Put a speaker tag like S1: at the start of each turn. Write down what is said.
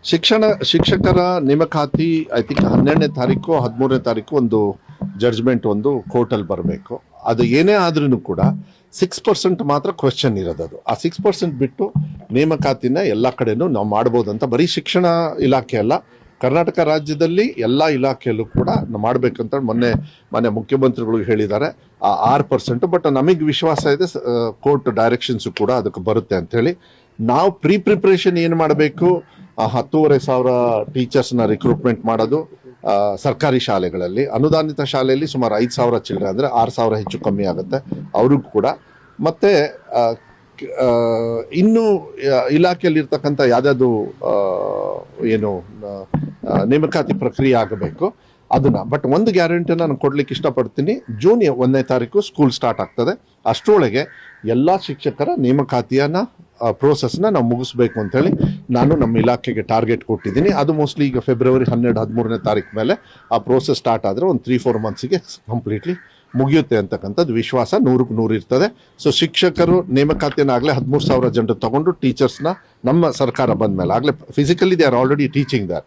S1: ಶಿಕ್ಷಕರ ನೇಮಕಾತಿ I think 12ನೇ ತಾರೀಕು 13ನೇ ತಾರೀಕು ಒಂದು ಜಡ್ಜ್ಮೆಂಟ್ ಒಂದು ಕೋರ್ಟಲ್ಲಿ ಬರಬೇಕು. ಅದು ಏನೇ ಆದ್ರೂ ಕೂಡ 6% ಮಾತ್ರ ಕ್ವೆಶ್ಚನ್ ಇರೋದು. ಅದು ಆ 6% ಬಿಟ್ಟು ನೇಮಕಾತಿನ ಎಲ್ಲ ಕಡೆನೂ ನಾವು ಮಾಡ್ಬೋದು ಅಂತ ಬರೀ ಶಿಕ್ಷಣ ಇಲಾಖೆ ಅಲ್ಲ, ಕರ್ನಾಟಕ ರಾಜ್ಯದಲ್ಲಿ ಎಲ್ಲ ಇಲಾಖೆಯಲ್ಲೂ ಕೂಡ ಮಾಡಬೇಕಂತ ಮೊನ್ನೆ ಮುಖ್ಯಮಂತ್ರಿಗಳು ಹೇಳಿದ್ದಾರೆ. ಆ 6%. ಬಟ್ ನಮಗೆ ವಿಶ್ವಾಸ ಇದೆ ಕೋರ್ಟ್ ಡೈರೆಕ್ಷನ್ಸು ಕೂಡ ಅದಕ್ಕೆ ಬರುತ್ತೆ ಅಂಥೇಳಿ. ನಾವು ಪ್ರಿಪ್ರೇಷನ್ ಏನು ಮಾಡಬೇಕು, 10,500 ಟೀಚರ್ಸ್ನ ರಿಕ್ರೂಟ್ಮೆಂಟ್ ಮಾಡೋದು. ಸರ್ಕಾರಿ ಶಾಲೆಗಳಲ್ಲಿ, ಅನುದಾನಿತ ಶಾಲೆಯಲ್ಲಿ ಸುಮಾರು 5,000 ಚಿಲ್ಲರೆ, ಅಂದರೆ 6,000 ಹೆಚ್ಚು ಕಮ್ಮಿ ಆಗುತ್ತೆ ಅವ್ರಿಗೂ ಕೂಡ. ಮತ್ತು ಇನ್ನು ಇಲಾಖೆಯಲ್ಲಿರ್ತಕ್ಕಂಥ ಯಾವುದಾದ್ರು ಏನು ನೇಮಕಾತಿ ಪ್ರಕ್ರಿಯೆ ಆಗಬೇಕು ಅದನ್ನ. ಬಟ್ ಒಂದು ಗ್ಯಾರಂಟಿನ ನಾನು ಕೊಡ್ಲಿಕ್ಕೆ ಇಷ್ಟಪಡ್ತೀನಿ, ಜೂನ್ 1ನೇ ತಾರೀಕು ಸ್ಕೂಲ್ ಸ್ಟಾರ್ಟ್ ಆಗ್ತದೆ. ಅಷ್ಟರೊಳಗೆ ಎಲ್ಲ ಶಿಕ್ಷಕರ ನೇಮಕಾತಿಯನ್ನ ಪ್ರೋಸೆಸ್ನ ನಾವು ಮುಗಿಸ್ಬೇಕು ಅಂತೇಳಿ ನಾನು ನಮ್ಮ ಇಲಾಖೆಗೆ ಟಾರ್ಗೆಟ್ ಕೊಟ್ಟಿದ್ದೀನಿ. ಅದು ಮೋಸ್ಟ್ಲಿ ಈಗ ಫೆಬ್ರವರಿ 12-13ನೇ ತಾರೀಕು ಮೇಲೆ ಆ ಪ್ರೋಸೆಸ್ ಸ್ಟಾರ್ಟ್ ಆದರೆ ಒಂದು 3-4 ಮಂತ್ಸಿಗೆ ಕಂಪ್ಲೀಟ್ಲಿ ಮುಗಿಯುತ್ತೆ ಅಂತಕ್ಕಂಥದ್ದು ವಿಶ್ವಾಸ 100ಕ್ಕೆ 100 ಇರ್ತದೆ. ಸೊ ಶಿಕ್ಷಕರು ನೇಮಕಾತಿಯನ್ನು ಆಗಲೇ 13,000 ಜನರು ತಗೊಂಡು ಟೀಚರ್ಸ್ನ ನಮ್ಮ ಸರ್ಕಾರ ಬಂದ ಮೇಲೆ ಆಗಲೇ physically they are already teaching there.